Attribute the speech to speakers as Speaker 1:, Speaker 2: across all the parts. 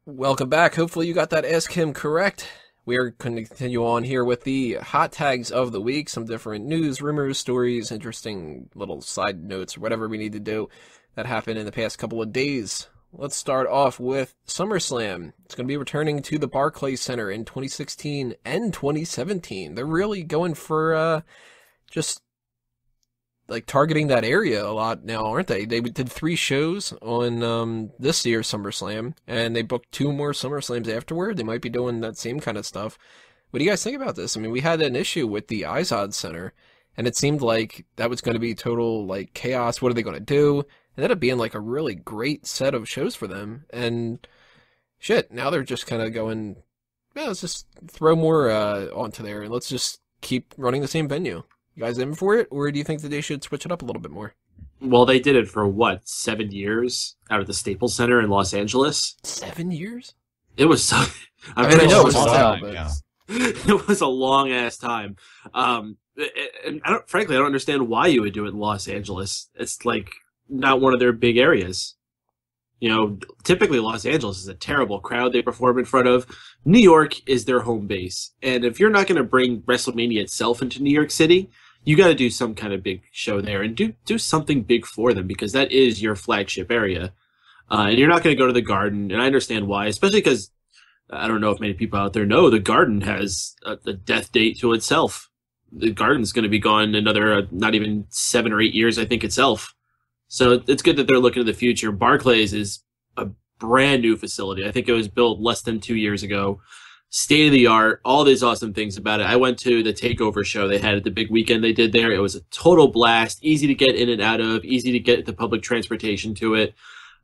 Speaker 1: Welcome back. Hopefully you got that Ask Him correct. We are going to continue on here with the hot tags of the week, some different news, rumors, stories, interesting little side notes, or whatever we need to do that happened in the past couple of days. Let's start off with SummerSlam. It's going to be returning to the Barclays Center in 2016 and 2017. They're really going for just like targeting that area a lot now, aren't they? They did 3 shows on this year's SummerSlam, and they booked 2 more SummerSlams afterward. They might be doing that same kind of stuff. What do you guys think about this? I mean, we had an issue with the Izod Center, and it seemed like that was going to be total like chaos. What are they going to do? It ended up being like a really great set of shows for them, and shit, now they're just kind of going, yeah, let's just throw more onto there, and let's just keep running the same venue. You guys in for it, or do you think that they should switch it up a little bit more?
Speaker 2: Well, they did it for, 7 years out of the Staples Center in Los Angeles?
Speaker 1: 7 years?
Speaker 2: It was so...
Speaker 1: I mean, I know it was a while,
Speaker 3: but...
Speaker 1: but...
Speaker 2: It was a long-ass time. And frankly, I don't understand why you would do it in Los Angeles. It's, like, not one of their big areas. You know, typically Los Angeles is a terrible crowd they perform in front of. New York is their home base. And if you're not going to bring WrestleMania itself into New York City, you got to do some kind of big show there and do something big for them, because that is your flagship area. And you're not going to go to the Garden, and I understand why, especially because I don't know if many people out there know the Garden has a death date to itself. The Garden's going to be gone another not even 7 or 8 years, I think, itself. So it's good that they're looking to the future. Barclays is a brand new facility. I think it was built less than 2 years ago. State of the art, all these awesome things about it. I went to the takeover show they had at the big weekend they did there. It was a total blast, easy to get in and out of, easy to get the public transportation to it.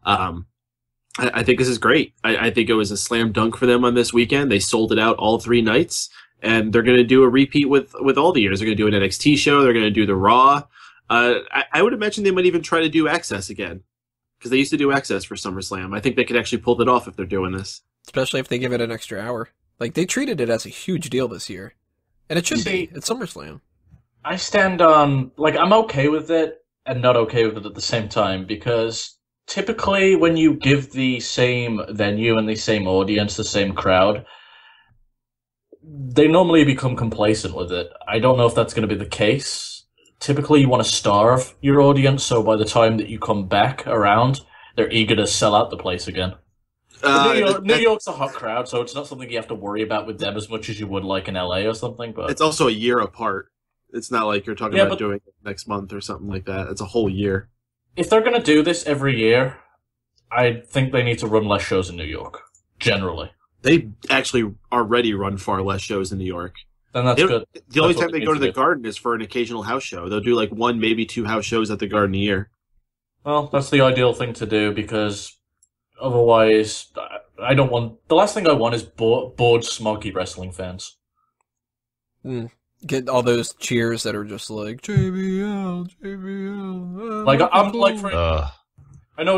Speaker 2: I think this is great. I think it was a slam dunk for them on this weekend. They sold it out all 3 nights, and they're going to do a repeat with all the years. They're going to do an NXT show. They're going to do the Raw. I would imagine they might even try to do Access again, because they used to do Access for SummerSlam. I think they could actually pull it off if they're doing this.
Speaker 1: Especially if they give it an extra hour. Like, they treated it as a huge deal this year. And it should be. It's SummerSlam.
Speaker 3: I stand on, I'm okay with it and not okay with it at the same time, because typically when you give the same venue and the same audience, the same crowd, they normally become complacent with it. I don't know if that's going to be the case. Typically you want to starve your audience, so by the time that you come back around, they're eager to sell out the place again. New York's a hot crowd, so it's not something you have to worry about with them as much as you would like in LA or something. But
Speaker 2: it's also a year apart. It's not like you're talking about doing it next month or something like that. It's a whole year.
Speaker 3: If they're going to do this every year, I think they need to run less shows in New York, generally.
Speaker 2: They actually already run far less shows in New York.
Speaker 3: Then that's good.
Speaker 2: The only time they go to the Garden is for an occasional house show. They'll do 1, maybe 2 house shows at the Garden a year.
Speaker 3: Well, that's the ideal thing to do, because otherwise, I don't want... The last thing I want is bored, smarky wrestling fans.
Speaker 1: Get all those cheers that are just like, JBL, JBL.
Speaker 3: I know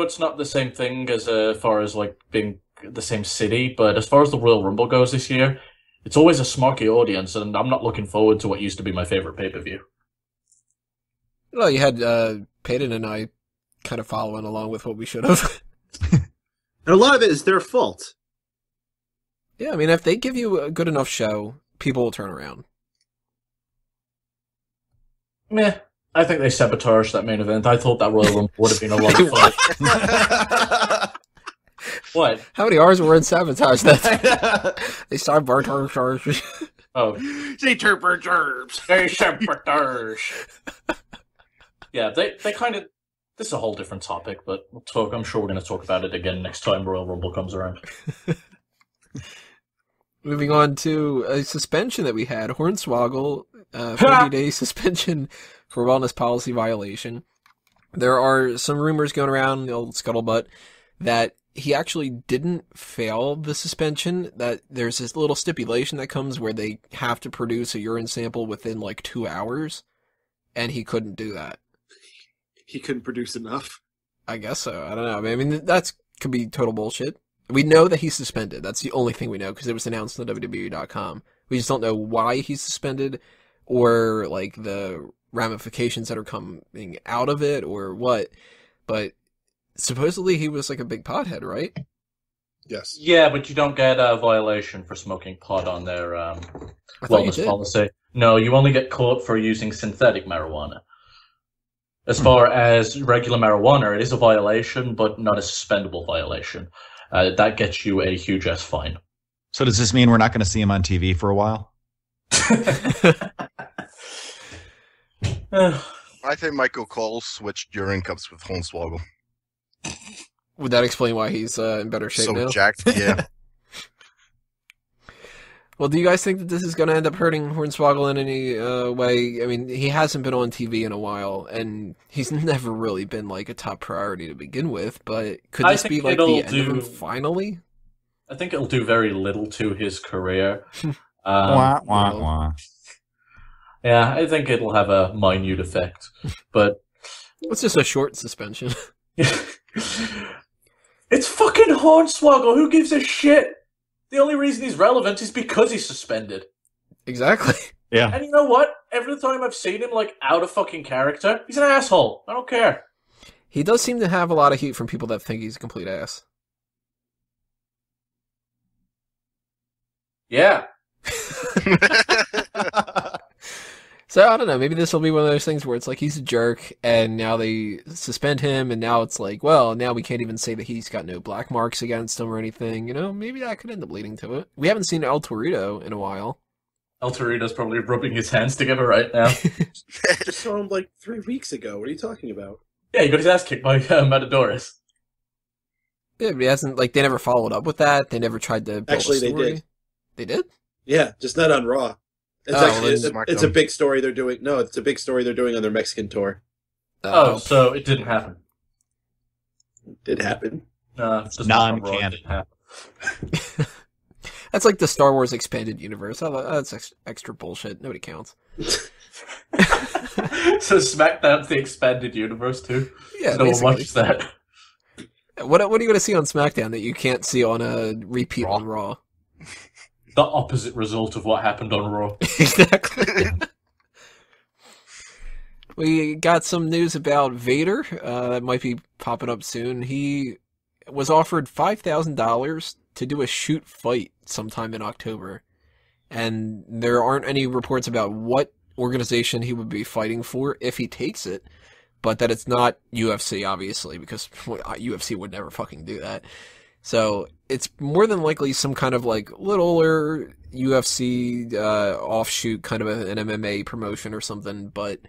Speaker 3: it's not the same thing as far as being the same city, but as far as the Royal Rumble goes this year, it's always a smarky audience, and I'm not looking forward to what used to be my favorite pay-per-view.
Speaker 1: Well, you had Peyton and I kind of following along with what we should have.
Speaker 2: And a lot of it is their fault.
Speaker 1: Yeah, I mean, if they give you a good enough show, people will turn around.
Speaker 3: Meh. I think they sabotaged that main event. I thought that Royal Rumble would have been a lot of fun. What?
Speaker 1: How many hours were in sabotage that? They started sabotage.
Speaker 3: Oh.
Speaker 2: They sabotage.
Speaker 3: They sabotage. Yeah, they kind of... This is a whole different topic, but I'm sure we're going to talk about it again next time Royal Rumble comes around.
Speaker 1: Moving on to a suspension that we had. Hornswoggle, 40-day suspension for wellness policy violation. There are some rumors going around, the old scuttlebutt, that he actually didn't fail the suspension, that there's this little stipulation that comes where they have to produce a urine sample within 2 hours, and he couldn't do that.
Speaker 2: He couldn't produce enough?
Speaker 1: I guess so. I don't know. I mean, that could be total bullshit. We know that he's suspended. That's the only thing we know, because it was announced on WWE.com. We just don't know why he's suspended, or the ramifications that are coming out of it, or what. But supposedly he was a big pothead, right?
Speaker 4: Yes.
Speaker 3: Yeah, but you don't get a violation for smoking pot on their
Speaker 1: I thought you
Speaker 3: wellness
Speaker 1: did.
Speaker 3: policy. No, you only get caught for using synthetic marijuana. As far as regular marijuana, it is a violation, but not a suspendable violation. That gets you a huge ass fine.
Speaker 5: So does this mean we're not going to see him on TV for a while?
Speaker 4: I think Michael Cole switched urine cups with Hornswoggle.
Speaker 1: Would that explain why he's in better shape
Speaker 4: So
Speaker 1: now?
Speaker 4: jacked, yeah.
Speaker 1: Well, do you guys think that this is going to end up hurting Hornswoggle in any way? I mean, he hasn't been on TV in a while, and he's never really been like a top priority to begin with. But could this be like the end of him finally?
Speaker 3: I think it'll do very little to his career.
Speaker 5: Wah, wah, wah.
Speaker 3: Yeah, I think it'll have a minute effect, but
Speaker 1: It's just a short suspension.
Speaker 3: it's fucking Hornswoggle. Who gives a shit? The only reason he's relevant is because he's suspended.
Speaker 1: Exactly.
Speaker 5: Yeah.
Speaker 3: And you know what? Every time I've seen him like out of fucking character, he's an asshole. I don't care.
Speaker 1: He does seem to have a lot of heat from people that think he's a complete ass.
Speaker 3: Yeah.
Speaker 1: So, I don't know, maybe this will be one of those things where it's like he's a jerk, and now they suspend him, and now it's like, well, now we can't even say that he's got no black marks against him or anything, you know? Maybe that could end up leading to it. We haven't seen El Torito in a while.
Speaker 3: El Torito's probably rubbing his hands together right now.
Speaker 2: Just saw him like 3 weeks ago. What are you talking about?
Speaker 3: Yeah, he got his ass kicked by Matadores.
Speaker 1: Yeah, but he hasn't, like, they never followed up with that. They never tried to build
Speaker 2: Actually,
Speaker 1: a
Speaker 2: they
Speaker 1: story.
Speaker 2: did.
Speaker 1: They did?
Speaker 2: Yeah, just not on Raw. It's
Speaker 1: Oh,
Speaker 2: actually
Speaker 1: well,
Speaker 2: it's a big story they're doing. No, it's a big story they're doing on their Mexican tour.
Speaker 3: Oh, so it didn't happen.
Speaker 2: It did happen.
Speaker 3: No, it's just
Speaker 5: Non-canon.
Speaker 3: Raw, it didn't happen.
Speaker 1: That's like the Star Wars expanded universe. That's extra bullshit. Nobody counts.
Speaker 3: So SmackDown's the expanded universe too.
Speaker 1: Yeah,
Speaker 3: No one
Speaker 1: basically.
Speaker 3: watches that.
Speaker 1: What are you going to see on SmackDown that you can't see on a repeat on Raw?
Speaker 3: The opposite result of what happened on Raw.
Speaker 1: Exactly. We got some news about Vader that might be popping up soon. He was offered $5,000 to do a shoot fight sometime in October. And there aren't any reports about what organization he would be fighting for if he takes it. But that it's not UFC, obviously, because UFC would never fucking do that. So it's more than likely some kind of like littler UFC offshoot, kind of an MMA promotion or something. But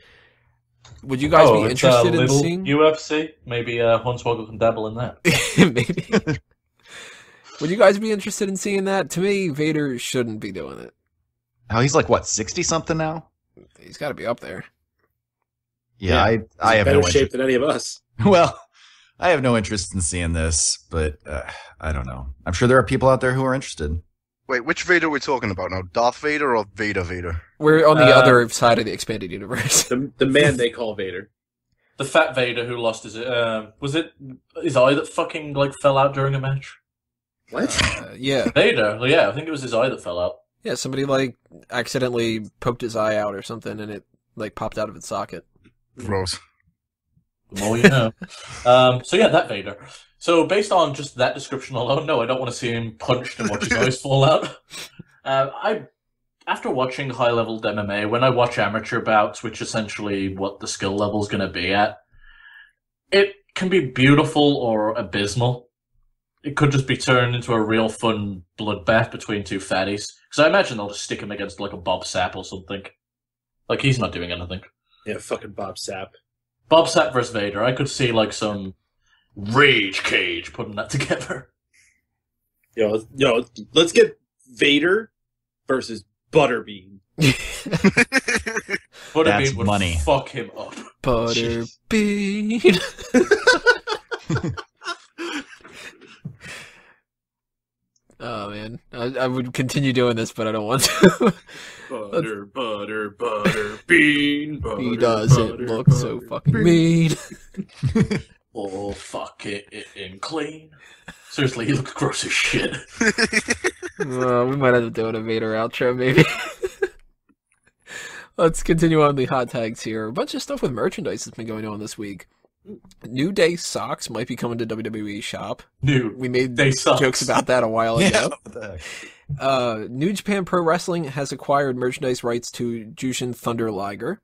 Speaker 1: would you guys be
Speaker 3: it's
Speaker 1: interested in
Speaker 3: little
Speaker 1: seeing
Speaker 3: UFC? Maybe Hornswoggle can dabble in that.
Speaker 1: Maybe. Would you guys be interested in seeing that? To me, Vader shouldn't be doing it.
Speaker 5: Oh, he's like, what, 60-something now?
Speaker 1: He's got to be up there.
Speaker 5: Yeah, I have
Speaker 2: better
Speaker 5: no
Speaker 2: shape
Speaker 5: interest.
Speaker 2: than any of us.
Speaker 5: Well, I have no interest in seeing this, but I don't know. I'm sure there are people out there who are interested.
Speaker 4: Wait, which Vader are we talking about now? Darth Vader or Vader Vader?
Speaker 1: We're on the other side of the expanded universe.
Speaker 2: The man they call Vader.
Speaker 3: The fat Vader who lost his was it his eye that fucking like fell out during a match?
Speaker 2: What?
Speaker 1: Yeah.
Speaker 3: Vader, yeah, I think it was his eye that fell out.
Speaker 1: Yeah, somebody like accidentally poked his eye out or something and it like popped out of its socket.
Speaker 4: Gross.
Speaker 3: The more you know. So yeah, that Vader. So based on just that description alone, no, I don't want to see him punched and watch his eyes fall out. After watching high-level MMA, when I watch amateur bouts, which essentially what the skill level is going to be at, it can be beautiful or abysmal. It could just be turned into a real fun bloodbath between two fatties. Because I imagine they'll just stick him against like a Bob Sapp or something. Like he's not doing anything.
Speaker 2: Yeah, fucking Bob Sapp.
Speaker 3: Bob Sapp versus Vader. I could see like some Rage Cage putting that together.
Speaker 2: Yo, let's get Vader versus Butterbean.
Speaker 3: Butterbean
Speaker 5: That's
Speaker 3: would
Speaker 5: money.
Speaker 3: fuck him up.
Speaker 1: Butterbean. Oh man, I would continue doing this, but I don't want to.
Speaker 2: Bean.
Speaker 1: He doesn't look so fucking mean.
Speaker 3: Oh, fuck it clean. Seriously, he looks gross as shit.
Speaker 1: We might end up doing a Vader outro, maybe. Let's continue on the hot tags here. A bunch of stuff with merchandise has been going on this week. New Day socks might be coming to WWE Shop.
Speaker 3: New
Speaker 1: We made
Speaker 3: Day socks.
Speaker 1: jokes about that a while
Speaker 5: Yeah,
Speaker 1: ago.
Speaker 5: what the heck?
Speaker 1: New Japan Pro Wrestling has acquired merchandise rights to Jushin Thunder Liger.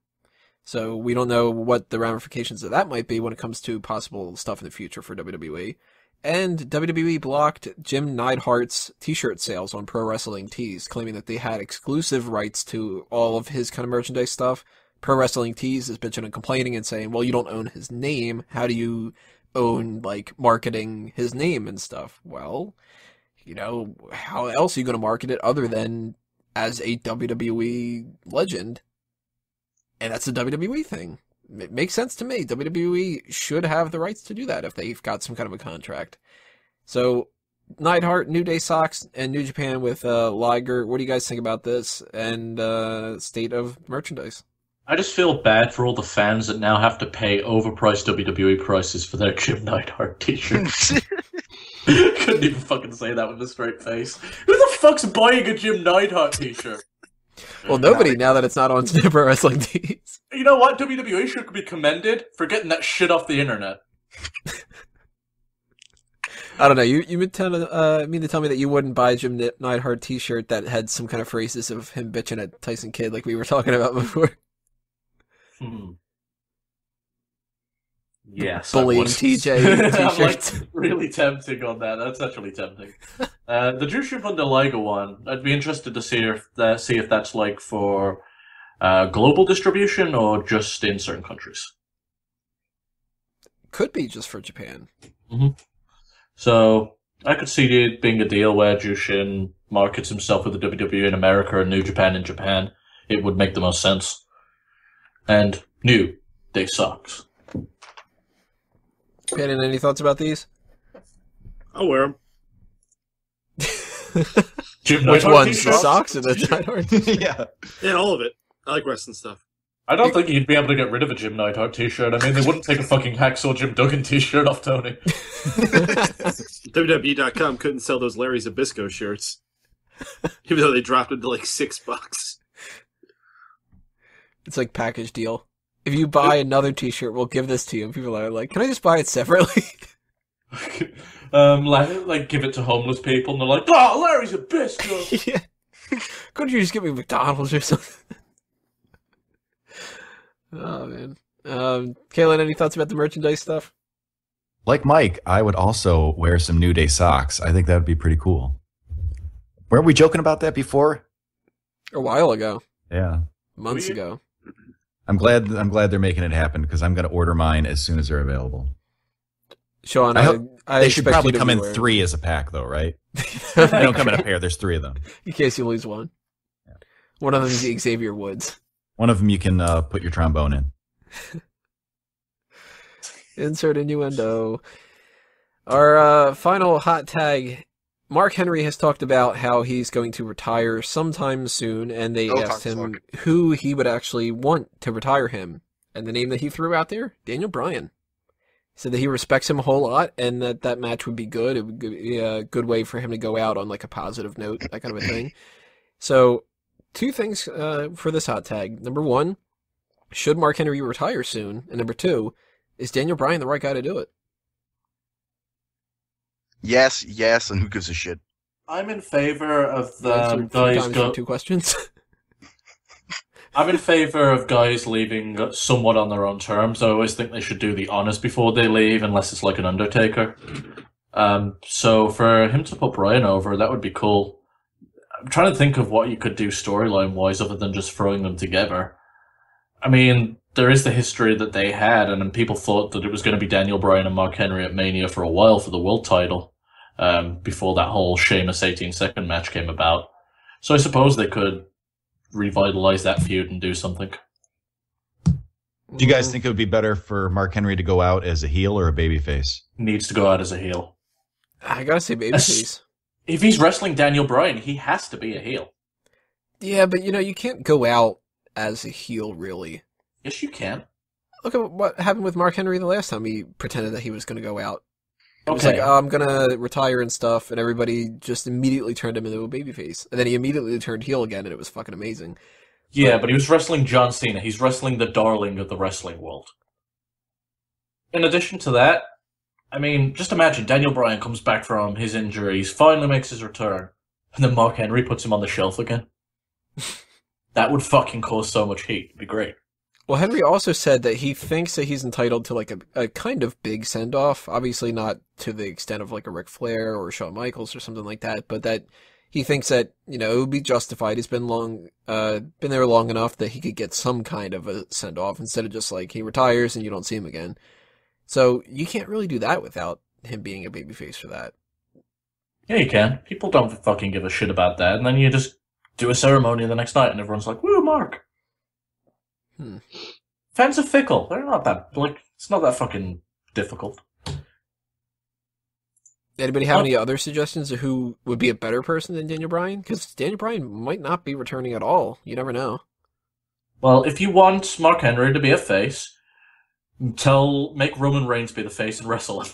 Speaker 1: So we don't know what the ramifications of that might be when it comes to possible stuff in the future for WWE. And WWE blocked Jim Neidhart's t-shirt sales on Pro Wrestling Tees, claiming that they had exclusive rights to all of his kind of merchandise stuff. Pro Wrestling Tees is bitching and complaining and saying, well, you don't own his name. How do you own, like, marketing his name and stuff? Well, you know, how else are you going to market it other than as a WWE legend? And that's a WWE thing. It makes sense to me. WWE should have the rights to do that if they've got some kind of a contract. So, Neidhart, New Day socks, and New Japan with Liger. What do you guys think about this and state of merchandise?
Speaker 3: I just feel bad for all the fans that now have to pay overpriced WWE prices for their Jim Neidhart t-shirts. Couldn't even fucking say that with a straight face. Who the fuck's buying a Jim Neidhart t-shirt?
Speaker 1: Well, nobody now that it's not on Pro Wrestling Tees.
Speaker 3: You know what? WWE should be commended for getting that shit off the internet.
Speaker 1: I don't know. You mean to tell me that you wouldn't buy a Jim Neidhart t-shirt that had some kind of phrases of him bitching at Tyson Kidd like we were talking about before?
Speaker 3: Yes,
Speaker 1: Bullying TJ t-shirts.
Speaker 3: I'm like really tempting on that. That's actually tempting. The Jushin Thunder Liger one, I'd be interested to see if that's like for global distribution or just in certain countries.
Speaker 1: Could be just for Japan.
Speaker 3: Mm-hmm. So I could see it being a deal where Jushin markets himself with the WWE in America and New Japan in Japan. It would make the most sense. And New Day socks.
Speaker 1: Shannon, any thoughts about these?
Speaker 2: I'll wear them.
Speaker 1: Which ones? The socks or the Neidhart?
Speaker 5: Yeah.
Speaker 2: Yeah, all of it. I like wrestling stuff.
Speaker 3: I don't think you'd be able to get rid of a Jim Neidhart t-shirt. I mean, they wouldn't take a fucking Hacksaw Jim Duggan t-shirt off Tony.
Speaker 2: WWE.com couldn't sell those Larry Zbyszko shirts. Even though they dropped them to like $6.
Speaker 1: It's like package deal. If you buy another t-shirt, we'll give this to you. And people are like, can I just buy it separately?
Speaker 3: Like give it to homeless people, and they're like, "Oh, Larry's a biscuit."
Speaker 1: Yeah. Couldn't you just give me McDonald's or something? Oh, man. Kaylin, any thoughts about the merchandise stuff?
Speaker 5: Like Mike, I would also wear some New Day socks. I think that would be pretty cool. Weren't we joking about that before?
Speaker 1: A while ago.
Speaker 5: Yeah.
Speaker 1: Months ago.
Speaker 5: I'm glad they're making it happen because I'm going to order mine as soon as they're available.
Speaker 1: Sean,
Speaker 5: I they should
Speaker 1: expect
Speaker 5: probably
Speaker 1: you to
Speaker 5: come
Speaker 1: be
Speaker 5: in
Speaker 1: wearing-
Speaker 5: 3 as a pack, though, right? They don't come in a pair. There's 3 of them.
Speaker 1: In case you lose one.
Speaker 5: Yeah.
Speaker 1: One of them is Xavier Woods.
Speaker 5: One of them you can put your trombone in.
Speaker 1: Insert innuendo. Our final hot tag. Mark Henry has talked about how he's going to retire sometime soon, and they asked him who he would actually want to retire him. And the name that he threw out there, Daniel Bryan. He said that he respects him a whole lot, and that match would be good. It would be a good way for him to go out on like a positive note, that kind of a thing. So, 2 things for this hot tag. Number 1, should Mark Henry retire soon? And number 2, is Daniel Bryan the right guy to do it?
Speaker 4: Yes, and who gives a shit?
Speaker 3: I'm in favor of
Speaker 1: Answered 3 times for 2 questions.
Speaker 3: I'm in favor of guys leaving somewhat on their own terms. I always think they should do the honors before they leave, unless it's like an Undertaker. So for him to put Bryan over, that would be cool. I'm trying to think of what you could do storyline-wise other than just throwing them together. I mean, there is the history that they had, and people thought that it was going to be Daniel Bryan and Mark Henry at Mania for a while for the world title, before that whole Sheamus 18-second match came about. So I suppose they could revitalize that feud and do something.
Speaker 5: Do you guys think it would be better for Mark Henry to go out as a heel or a babyface?
Speaker 3: Needs to go out as a heel.
Speaker 1: I gotta say babyface.
Speaker 3: If he's wrestling Daniel Bryan, he has to be a heel.
Speaker 1: Yeah, but you can't go out as a heel, really.
Speaker 3: Yes, you can.
Speaker 1: Look at what happened with Mark Henry the last time he pretended that he was going to go out. It was
Speaker 3: Okay.
Speaker 1: like, oh, I'm going to retire and stuff, and everybody just immediately turned him into a babyface. And then he immediately turned heel again, and it was fucking amazing.
Speaker 3: Yeah, but he was wrestling John Cena. He's wrestling the darling of the wrestling world. in addition to that, I mean, just imagine Daniel Bryan comes back from his injuries, finally makes his return, and then Mark Henry puts him on the shelf again. That would fucking cause so much heat. It'd be great.
Speaker 1: Well, Henry also said that he thinks that he's entitled to like a kind of big send-off. Obviously not to the extent of like a Ric Flair or Shawn Michaels or something like that, but that he thinks that, you know, it would be justified. He's been there long enough that he could get some kind of a send-off instead of just like he retires and you don't see him again. So you can't really do that without him being a babyface for that.
Speaker 3: Yeah, you can. People don't fucking give a shit about that, and then you just do a ceremony the next night and everyone's like, woo, Mark. Fans are fickle. They're not that, like, it's not that fucking difficult.
Speaker 1: Anybody have any other suggestions of who would be a better person than Daniel Bryan? Because Daniel Bryan might not be returning at all. You never know.
Speaker 3: Well, if you want Mark Henry to be a face, make Roman Reigns be the face and wrestle him.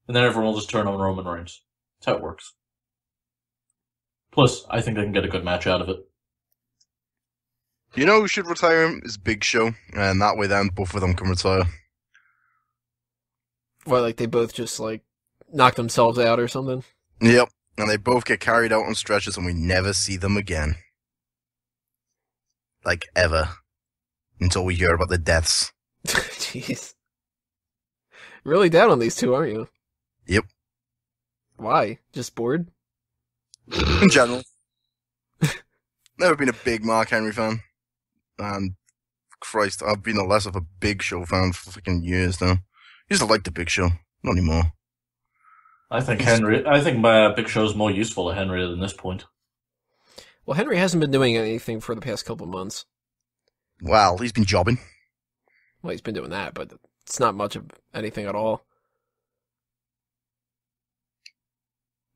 Speaker 3: And then everyone will just turn on Roman Reigns. That's how it works. Plus, I think they can get a good match out of it.
Speaker 4: You know who should retire him is Big Show, and that way then both of them can retire.
Speaker 1: Well, like they both just like knock themselves out or something?
Speaker 4: Yep, and they both get carried out on stretchers and we never see them again. Like, ever. Until we hear about the deaths.
Speaker 1: Jeez. Really down on these two, aren't you?
Speaker 4: Yep.
Speaker 1: Why? Just bored?
Speaker 4: In general. Never been a big Mark Henry fan. And Christ, I've been less of a Big Show fan for fucking years now. Used to like the Big Show. Not anymore.
Speaker 3: I think Big Show's more useful to Henry than this point.
Speaker 1: Well, Henry hasn't been doing anything for the past couple of months.
Speaker 4: Well, he's been jobbing.
Speaker 1: Well, he's been doing that, but it's not much of anything at all.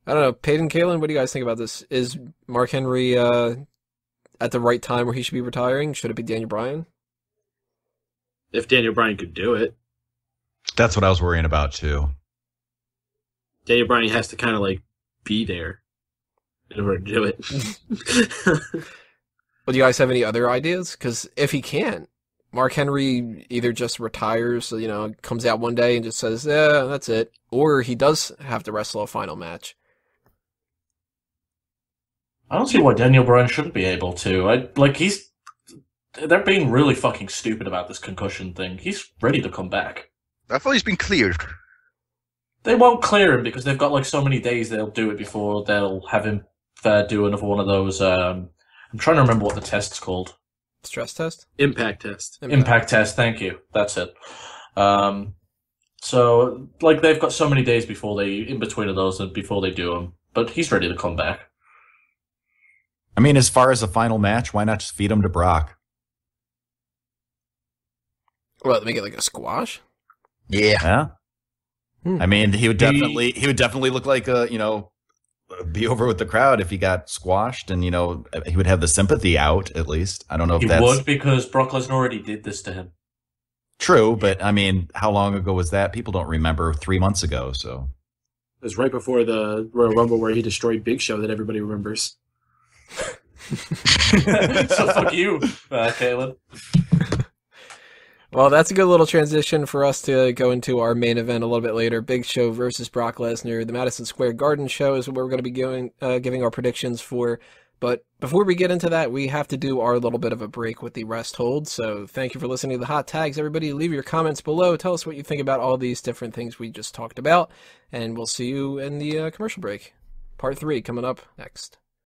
Speaker 1: I don't know. Peyton, Kalen, what do you guys think about this? Is Mark Henry at the right time where he should be retiring? Should it be Daniel Bryan?
Speaker 2: If Daniel Bryan could do it.
Speaker 5: That's what I was worrying about, too.
Speaker 2: Daniel Bryan has to kind of, like, be there in order to do it.
Speaker 1: Well, do you guys have any other ideas? Because if he can't, Mark Henry either just retires, you know, comes out one day and just says, yeah, that's it. Or he does have to wrestle a final match.
Speaker 3: I don't see why Daniel Bryan shouldn't be able to. They're being really fucking stupid about this concussion thing. He's ready to come back.
Speaker 4: I thought he's been cleared.
Speaker 3: They won't clear him because they've got like so many days they'll do it before they'll have him do another one of those. I'm trying to remember what the test's called.
Speaker 1: Stress test?
Speaker 2: Impact test.
Speaker 3: Impact test, thank you. That's it. So, like, they've got so many days in between of those, and before they do them. But he's ready to come back.
Speaker 5: I mean, as far as a final match, why not just feed him to Brock?
Speaker 1: Well, make it like a squash?
Speaker 4: Yeah.
Speaker 5: I mean, he would definitely look like be over with the crowd if he got squashed, and he would have the sympathy out at least. I don't know if
Speaker 3: he would, because Brock Lesnar already did this to him.
Speaker 5: True, but I mean, how long ago was that? People don't remember 3 months ago. So
Speaker 2: it was right before the Royal Rumble where he destroyed Big Show that everybody remembers.
Speaker 3: So fuck you, Caleb.
Speaker 1: Well, that's a good little transition for us to go into our main event a little bit later. Big Show versus Brock Lesnar. The Madison Square Garden show is what we're going to be giving our predictions for. But before we get into that, we have to do our little bit of a break with the rest hold. So thank you for listening to the Hot Tags, everybody. Leave your comments below. Tell us what you think about all these different things we just talked about. And we'll see you in the commercial break. Part 3 coming up next.